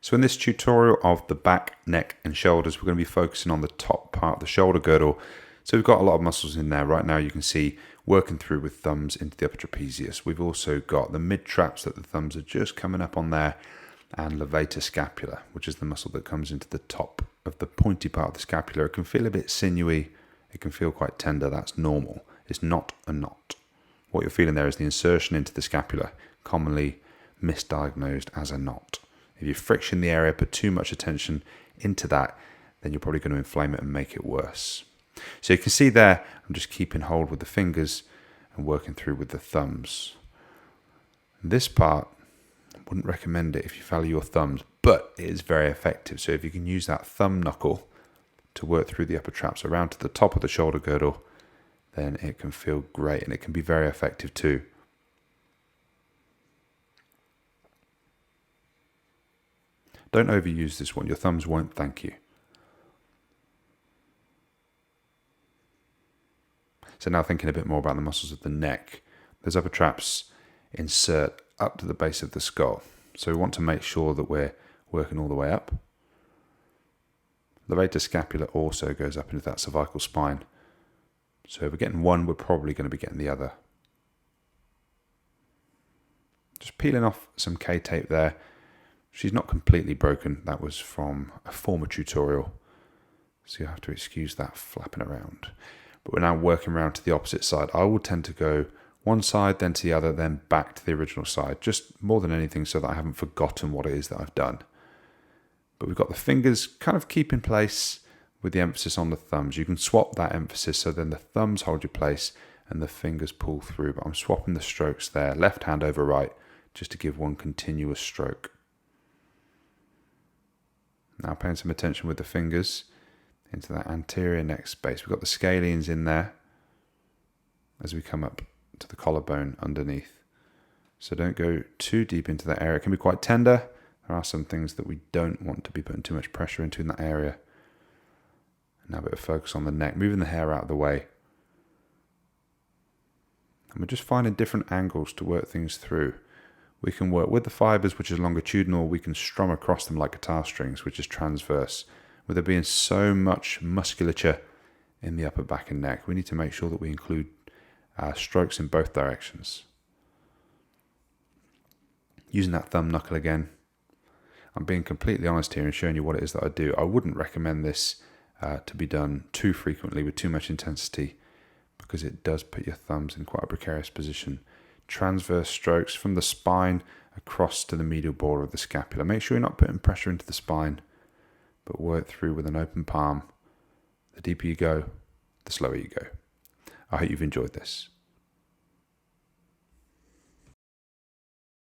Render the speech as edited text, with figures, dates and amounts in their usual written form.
So in this tutorial of the back, neck and shoulders, we're going to be focusing on the top part of the shoulder girdle. So we've got a lot of muscles in there. Right now you can see working through with thumbs into the upper trapezius. We've also got the mid traps that the thumbs are just coming up on there, and levator scapula, which is the muscle that comes into the top of the pointy part of the scapula. It can feel a bit sinewy. It can feel quite tender. That's normal. It's not a knot. What you're feeling there is the insertion into the scapula, commonly misdiagnosed as a knot. If you friction the area, put too much attention into that, then you're probably going to inflame it and make it worse. So you can see there, I'm just keeping hold with the fingers and working through with the thumbs. This part, I wouldn't recommend it if you value your thumbs, but it is very effective. So if you can use that thumb knuckle to work through the upper traps around to the top of the shoulder girdle, then it can feel great and it can be very effective too. Don't overuse this one. Your thumbs won't thank you. So now thinking a bit more about the muscles of the neck. Those upper traps insert up to the base of the skull. So we want to make sure that we're working all the way up. Levator scapula also goes up into that cervical spine. So if we're getting one, we're probably going to be getting the other. Just peeling off some K-tape there. She's not completely broken. That was from a former tutorial, so you have to excuse that flapping around. But we're now working around to the opposite side. I will tend to go one side, then to the other, then back to the original side, just more than anything so that I haven't forgotten what it is that I've done. But we've got the fingers kind of keep in place with the emphasis on the thumbs. You can swap that emphasis so then the thumbs hold your place and the fingers pull through. But I'm swapping the strokes there, left hand over right, just to give one continuous stroke. Now paying some attention with the fingers into that anterior neck space. We've got the scalenes in there as we come up to the collarbone underneath. So don't go too deep into that area. It can be quite tender. There are some things that we don't want to be putting too much pressure into in that area. Now a bit of focus on the neck, moving the hair out of the way. And we're just finding different angles to work things through. We can work with the fibers, which is longitudinal. We can strum across them like guitar strings, which is transverse. With there being so much musculature in the upper back and neck, we need to make sure that we include strokes in both directions. Using that thumb knuckle again. I'm being completely honest here and showing you what it is that I do. I wouldn't recommend this to be done too frequently with too much intensity, because it does put your thumbs in quite a precarious position. Transverse strokes from the spine across to the medial border of the scapula. Make sure you're not putting pressure into the spine, but work through with an open palm. The deeper you go, the slower you go. I hope you've enjoyed this.